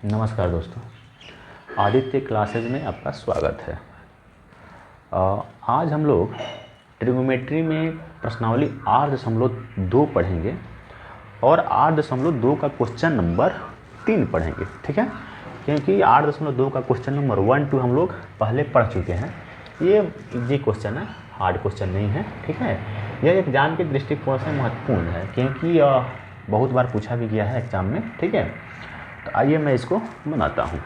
नमस्कार दोस्तों, आदित्य क्लासेज में आपका स्वागत है। आज हम लोग ट्रिग्नोमेट्री में प्रश्नावली 8.2 पढ़ेंगे और 8.2 का क्वेश्चन नंबर 3 पढ़ेंगे। ठीक है, क्योंकि 8.2 का क्वेश्चन नंबर 1, 2 हम लोग पहले पढ़ चुके हैं। ये इजी क्वेश्चन है, हार्ड क्वेश्चन नहीं है। ठीक है, यह एग्जाम के दृष्टिकोण से महत्वपूर्ण है क्योंकि बहुत बार पूछा भी गया है एग्जाम में। ठीक है, तो आइए मैं इसको बनाता हूँ।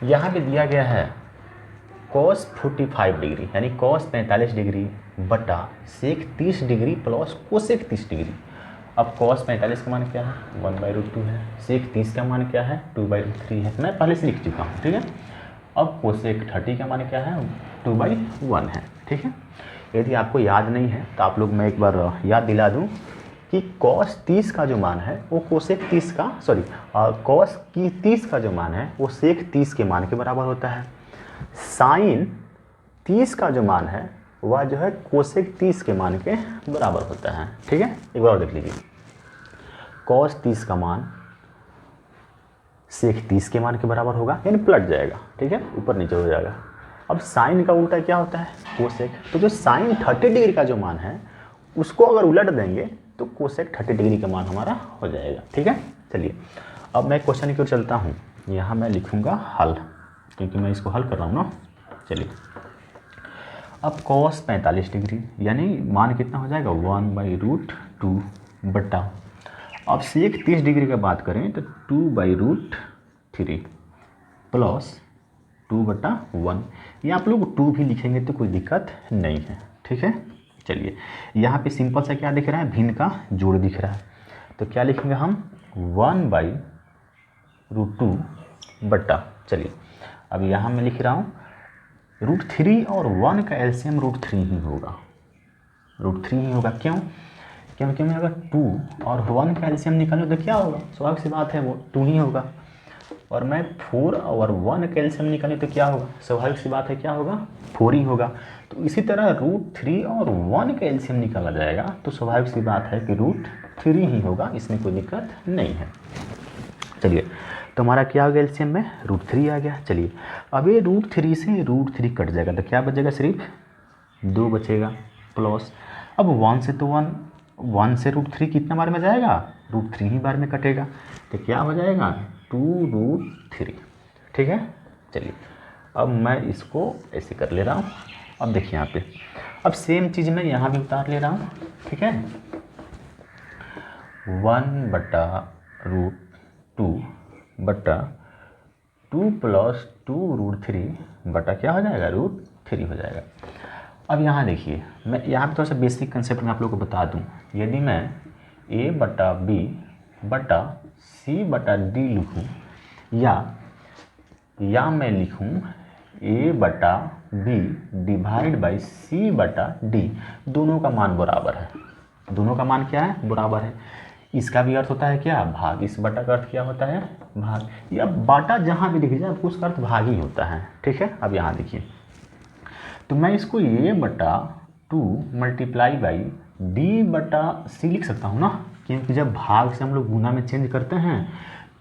यहाँ पे दिया गया है cos 45 डिग्री यानी cos 45 डिग्री बटा sec 30 degree plus cosec 30 degree. अब cos 45 का मान क्या है, 1/√2 है। sec 30 का मान क्या है, 2/√3 है। मैं पहले से लिख चुका हूँ। ठीक है, अब cosec 30 का मान क्या है, 2/1 है। ठीक है, यदि आपको याद नहीं है तो आप लोग मैं एक बार याद दिला दूँ कि cos 30 का जो मान है वो cosec 30 का cos की 30 का जो मान है वो sec 30 के मान के बराबर होता है। sin 30 का जो मान है वह जो है cosec 30 के मान के बराबर होता है। ठीक है, एक बार और देख लीजिए, cos 30 का मान sec 30 के मान के बराबर होगा यानी पलट जाएगा। ठीक है, ऊपर नीचे हो जाएगा। अब sin का उल्टा क्या होता है, cosec। तो जो sin 30 डिग्री का जो मान है उसको अगर उलट देंगे तो कोसेक 30 डिग्री का मान हमारा हो जाएगा। ठीक है, चलिए अब मैं क्वेश्चन की ओर चलता हूँ। यहाँ मैं लिखूँगा हल, क्योंकि मैं इसको हल कर रहा हूँ ना। चलिए, अब cos 45 डिग्री यानी मान कितना हो जाएगा, 1/√2 बटा, अब sec 30 डिग्री का बात करें तो 2/√3 प्लस 2/1। ये आप लोग 2 भी लिखेंगे तो कोई दिक्कत नहीं है। ठीक है, चलिए यहाँ पे सिंपल सा क्या दिख रहा है, भिन्न का जोड़ दिख रहा है। तो क्या लिखेंगे हम, 1/√2 बटा, चलिए अब यहाँ मैं लिख रहा हूँ √3 और 1 का एलसीएम √3 ही होगा। √3 ही होगा, क्यों, क्योंकि मैं अगर 2 और 1 का एलसीएम निकालूँ तो क्या होगा, स्वाभाविक सी बात है वो 2 ही होगा। और मैं 4 और 1 का एलसीएम निकालें तो क्या होगा, स्वाभाविक सी बात है क्या होगा, 4 ही होगा। तो इसी तरह √3 और 1 का एलसीएम निकाला जाएगा तो स्वाभाविक सी बात है कि √3 ही होगा, इसमें कोई दिक्कत नहीं है। चलिए, तो हमारा क्या आ गया एलसीएम में, √3 आ गया। चलिए अब ये √3 से √3 कट जाएगा तो क्या बचेगा, सिर्फ 2 बचेगा प्लस, अब 1 से तो 1 से √3 कितना बार में जाएगा, √3 ही बार में कटेगा तो क्या हो जाएगा, 2√3। ठीक है, चलिए अब मैं इसको ऐसे कर ले रहा हूँ। अब देखिए यहाँ पे, अब सेम चीज़ मैं यहाँ भी उतार ले रहा हूँ। ठीक है, 1/√2 बटा 2 प्लस 2√3 बटा क्या हो जाएगा, √3 हो जाएगा। अब यहाँ देखिए, मैं यहाँ पे थोड़ा सा बेसिक कंसेप्ट में आप लोगों को बता दूँ। यदि मैं a/b बटा c/d लिखूँ या मैं लिखूँ a/b डिवाइड बाई c/d, दोनों का मान बराबर है। दोनों का मान क्या है, बराबर है। इसका भी अर्थ होता है क्या, भाग। इस बटा का अर्थ क्या होता है, भाग। या बाटा जहाँ भी लिखिए उसका अर्थ भाग ही होता है। ठीक है, अब यहाँ देखिए, तो मैं इसको a/2 मल्टीप्लाई बाई d/c लिख सकता हूँ ना, क्योंकि जब भाग से हम लोग गुना में चेंज करते हैं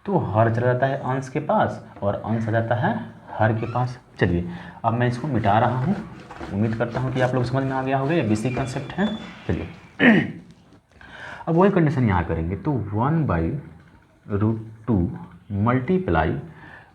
तो हर चला जाता है अंश के पास और अंश आ जाता है हर के पास। चलिए अब मैं इसको मिटा रहा हूँ। उम्मीद करता हूँ कि आप लोग समझ में आ गया होगा, ये बेसिक कंसेप्ट है। चलिए अब वही कंडीशन यहाँ करेंगे तो 1/√2 मल्टीप्लाई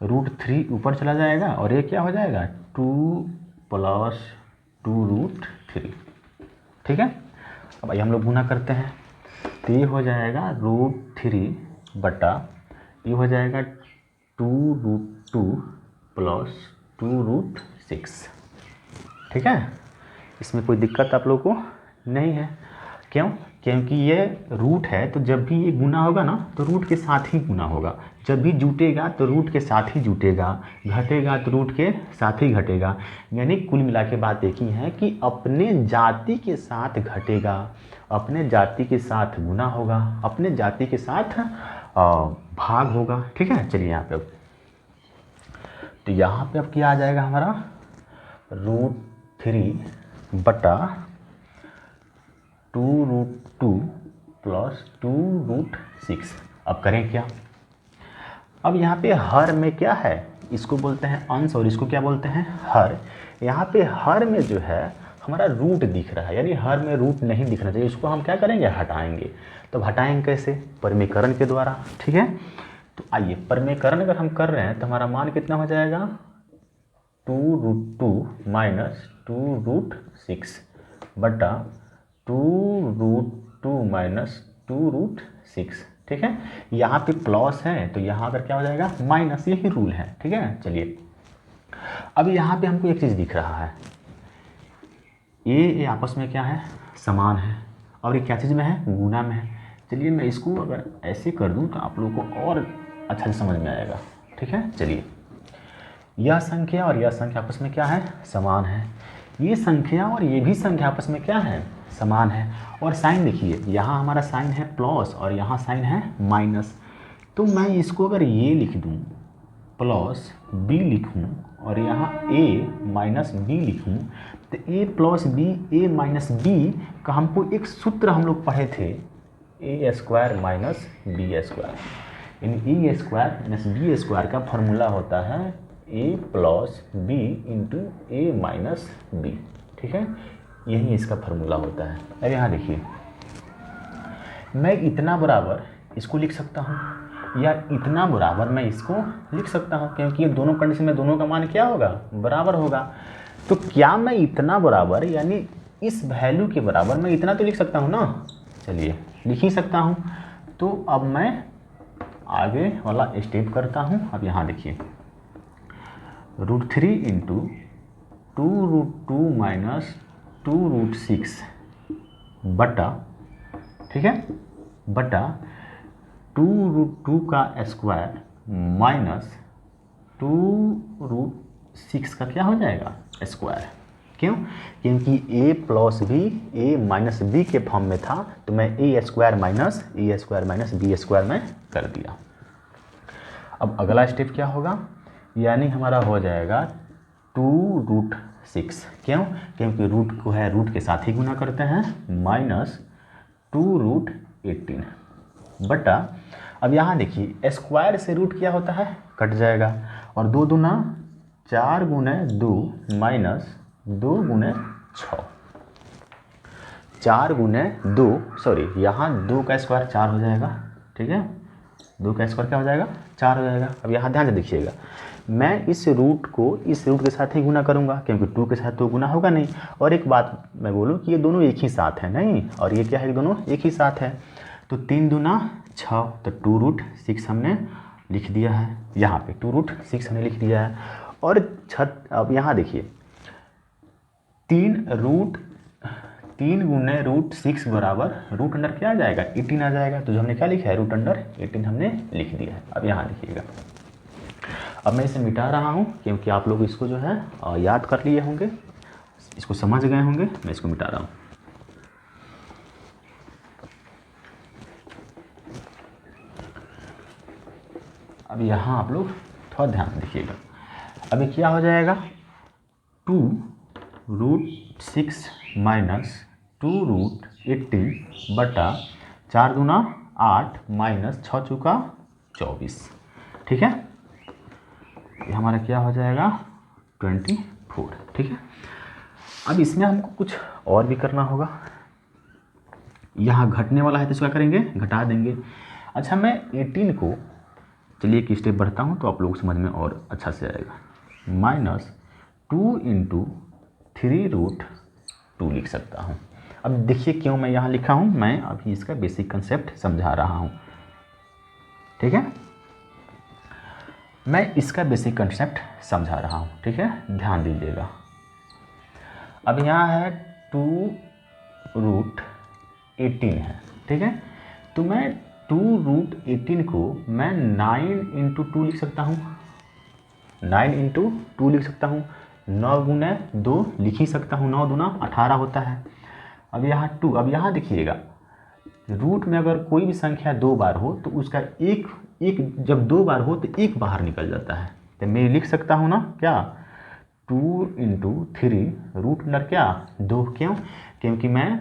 √3 ऊपर चला जाएगा और ये क्या हो जाएगा, 2 प्लस 2√3। ठीक है, अब आइए हम लोग गुना करते हैं तो ये हो जाएगा √3 बटा, ये हो जाएगा 2√2 प्लस 2√6। ठीक है, इसमें कोई दिक्कत आप लोगों को नहीं है, क्यों, क्योंकि ये रूट है तो जब भी ये गुना होगा ना तो रूट के साथ ही गुना होगा। जब भी जुटेगा तो रूट के साथ ही जुटेगा, घटेगा तो रूट के साथ ही घटेगा। यानी कुल मिला के बात एक ही है कि अपने जाति के साथ घटेगा, अपने जाति के साथ गुना होगा, अपने जाति के साथ भाग होगा। ठीक है, चलिए यहाँ पे तो यहाँ पे अब क्या आ जाएगा हमारा, √3 बटा 2√2 प्लस 2√6। अब करें क्या, अब यहाँ पे हर में क्या है, इसको बोलते हैं अंश और इसको क्या बोलते हैं हर। यहाँ पे हर में जो है हमारा रूट दिख रहा है, यानी हर में रूट नहीं दिखना चाहिए, इसको हम क्या करेंगे हटाएंगे। तो हटाएंगे कैसे, परिमीकरण के द्वारा। ठीक है, तो आइए परिमीकरण अगर हम कर रहे हैं तो हमारा मान कितना हो जाएगा 2√2 माइनस 2√6 बटा 2√2 माइनस 2√6। ठीक है, यहाँ पे प्लस है तो यहाँ पर क्या हो जाएगा माइनस, यही रूल है। ठीक है, चलिए अब यहाँ पे हमको एक चीज़ दिख रहा है, ये आपस में क्या है समान है, और ये क्या चीज़ में है गुना में है। चलिए मैं इसको अगर ऐसे कर दूँ तो आप लोगों को और अच्छा से समझ में आएगा। ठीक है, चलिए यह संख्या और यह संख्या आपस में क्या है समान है, ये संख्या और ये भी संख्या आपस में क्या है समान है। और साइन देखिए, यहाँ हमारा साइन है प्लस और यहाँ साइन है माइनस, तो मैं इसको अगर ये लिख दूँ प्लस बी लिखूँ और यहाँ a माइनस बी लिखूँ, तो a plus b a minus b का हमको एक सूत्र हम लोग पढ़े थे, a square minus b square, यानी a square minus b square का फॉर्मूला होता है a plus b into a minus b. ठीक है, यही इसका फार्मूला होता है। अब यहाँ देखिए, मैं इतना बराबर इसको लिख सकता हूँ या इतना बराबर मैं इसको लिख सकता हूँ, क्योंकि ये दोनों कंडीशन में दोनों का मान क्या होगा बराबर होगा। तो क्या मैं इतना बराबर यानी इस वैल्यू के बराबर मैं इतना तो लिख सकता हूँ ना, चलिए लिख ही सकता हूँ। तो अब मैं आगे वाला स्टेप करता हूँ। अब यहाँ देखिए √3 इंटू 2√2 माइनस 2√6 बटा, ठीक है, बटा 2√2 का स्क्वायर माइनस 2√6 का क्या हो जाएगा स्क्वायर। क्यों, क्योंकि a plus b a minus b के फॉर्म में था, तो मैं a square minus b square में कर दिया। अब अगला स्टेप क्या होगा, यानी हमारा हो जाएगा 2√6। क्यों, क्योंकि रूट को है रूट के साथ ही गुना करते हैं, माइनस 2√18 बटा, अब यहाँ देखिए स्क्वायर से रूट क्या होता है कट जाएगा, और 2 दूना 4 गुने 2 माइनस 2 गुने 6, 4 गुने 2, सॉरी यहाँ 2 का स्क्वायर 4 हो जाएगा। ठीक है, 2 का स्क्वायर क्या हो जाएगा 4 हो जाएगा। अब यहाँ ध्यान से देखिएगा, मैं इस रूट को इस रूट के साथ ही गुना करूँगा, क्योंकि 2 के साथ तो गुना होगा नहीं। और एक बात मैं बोलूँ कि ये दोनों एक ही साथ है नहीं, और ये क्या है दोनों एक ही साथ है, तो 3 दूना 6, तो 2√6 हमने लिख दिया है, यहाँ पे 2√6 हमने लिख दिया है। और अब यहाँ देखिए 3 गुने √6 बराबर रूट अंडर क्या आ जाएगा 18 आ जाएगा। तो जो हमने क्या लिखा है रूट अंडर 18 हमने लिख दिया है। अब यहाँ लिखिएगा, अब मैं इसे मिटा रहा हूँ क्योंकि आप लोग इसको जो है याद कर लिए होंगे, इसको समझ गए होंगे, मैं इसको मिटा रहा हूँ। अब यहाँ आप लोग थोड़ा ध्यान देखिएगा, अभी क्या हो जाएगा 2√6 माइनस 2√18 बटा 4 दूना 8 माइनस 6 चौका 24। ठीक है, ये हमारा क्या हो जाएगा 24। ठीक है, अब इसमें हमको कुछ और भी करना होगा, यहाँ घटने वाला है तो इसका करेंगे घटा देंगे। अच्छा, मैं 18 को, चलिए एक स्टेप बढ़ता हूँ तो आप लोग समझ में और अच्छा से आएगा, माइनस 2 इंटू 3√2 लिख सकता हूँ। अब देखिए क्यों मैं यहाँ लिखा हूँ, मैं अभी इसका बेसिक कंसेप्ट समझा रहा हूँ। ठीक है, मैं इसका बेसिक कंसेप्ट समझा रहा हूँ। ठीक है, ध्यान दीजिएगा। अब यहाँ है 2√18 है। ठीक है, तो मैं 2√18 को मैं 9 इंटू 2 लिख सकता हूँ, 9 इंटू 2 लिख सकता हूँ, 9 गुने 2 लिख ही सकता हूँ, 9 दूना 18 होता है। अब यहाँ 2, अब यहाँ देखिएगा रूट में अगर कोई भी संख्या 2 बार हो तो उसका एक जब 2 बार हो तो 1 बाहर निकल जाता है, तो मैं लिख सकता हूँ ना क्या 2 इंटू 3 रूट अंडर क्या 2। क्यों, क्योंकि मैं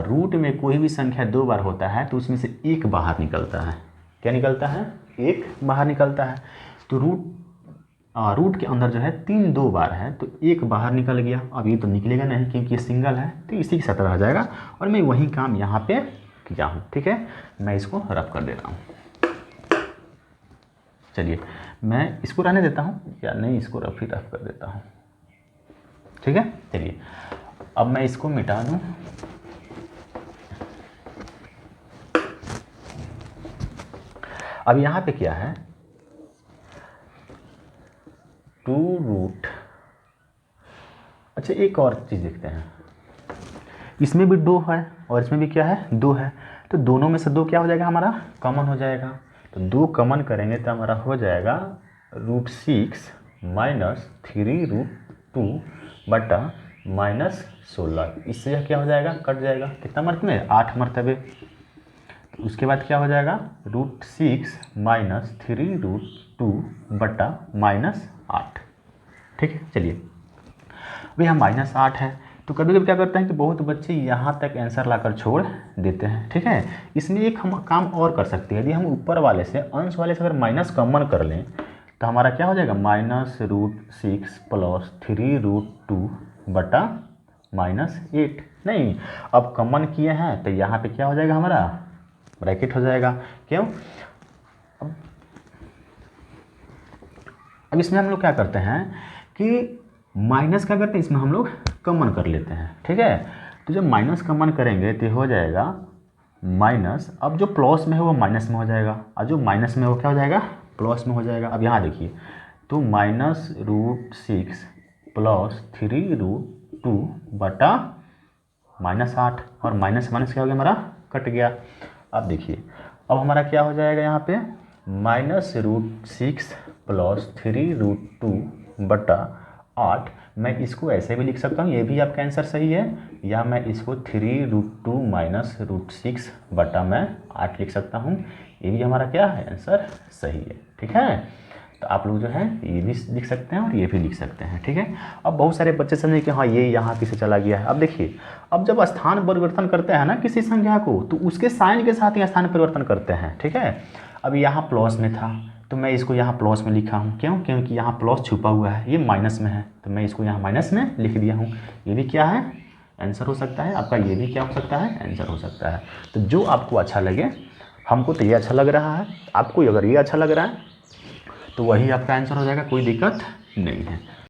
रूट में कोई भी संख्या 2 बार होता है तो उसमें से 1 बाहर निकलता है, क्या निकलता है, 1 बाहर निकलता है। तो रूट के अंदर जो है 3 2 बार है, तो 1 बाहर निकल गया। अब ये तो निकलेगा नहीं क्योंकि ये सिंगल है, तो इसी के साथ रह जाएगा। और मैं वही काम यहाँ पे किया हूँ, ठीक है। मैं इसको रफ कर दे रहा हूँ। चलिए मैं इसको रहने देता हूँ, या नहीं इसको रफ कर देता हूँ, ठीक है। चलिए अब मैं इसको मिटा दूँ। अब यहाँ पे क्या है, 2 रूट। अच्छा एक और चीज़ देखते हैं, इसमें भी 2 है और इसमें भी क्या है, 2 है। तो दोनों में से 2 क्या हो जाएगा हमारा, कॉमन हो जाएगा। तो 2 कॉमन करेंगे तो हमारा हो जाएगा √6 माइनस 3√2 बटा माइनस 16। इससे यह क्या हो जाएगा, कट जाएगा। कितना मरतबे, 8 मरतबे। तो उसके बाद क्या हो जाएगा, √6 माइनस 3√2 बटा माइनस 8, ठीक है। चलिए अभी यहाँ -8 है, तो कभी कभी क्या करते हैं कि बहुत बच्चे यहाँ तक आंसर लाकर छोड़ देते हैं, ठीक है। इसमें एक हम काम और कर सकते हैं, यदि हम ऊपर वाले से, अंश वाले से अगर माइनस कॉमन कर लें तो हमारा क्या हो जाएगा, -√6 प्लस 3√2 बटा -8। नहीं, अब कॉमन किए हैं तो यहाँ पे क्या हो जाएगा, हमारा ब्रैकेट हो जाएगा। क्यों, अब इसमें हम लोग क्या करते हैं कि माइनस क्या करते हैं, इसमें हम लोग कॉमन कर लेते हैं, ठीक है। तो जब माइनस कॉमन करेंगे तो हो जाएगा माइनस, अब जो प्लस में है वो माइनस में हो जाएगा, और जो माइनस में वो क्या हो जाएगा, प्लस में हो जाएगा। अब यहाँ देखिए, तो -√6 प्लस 3√2 बटा -8, और माइनस माइनस क्या हो गया, हमारा कट गया। अब देखिए, अब हमारा क्या हो जाएगा यहाँ पे, -√6 प्लस 3√2 बटा 8। मैं इसको ऐसे भी लिख सकता हूँ, ये भी आपका आंसर सही है, या मैं इसको 3√2 माइनस √6 बटा मैं 8 लिख सकता हूँ। ये भी हमारा क्या है, आंसर सही है, ठीक है। तो आप लोग जो है ये भी लिख सकते हैं और ये भी लिख सकते हैं, ठीक है। अब बहुत सारे बच्चे समझे कि हाँ ये यहाँ किसे चला गया है। अब देखिए, अब जब स्थान परिवर्तन करते हैं ना किसी संख्या को, तो उसके साइन के साथ ही स्थान परिवर्तन करते हैं, ठीक है। अब यहाँ प्लस में था तो मैं इसको यहाँ प्लस में लिखा हूँ, क्यों, क्योंकि यहाँ प्लस छुपा हुआ है, ये माइनस में है तो मैं इसको यहाँ माइनस में लिख दिया हूँ। ये भी क्या है, आंसर हो सकता है आपका, ये भी क्या हो सकता है, आंसर हो सकता है। तो जो आपको अच्छा लगे, हमको तो ये अच्छा लग रहा है, आपको अगर ये अच्छा लग रहा है तो वही आपका आंसर हो जाएगा, कोई दिक्कत नहीं है।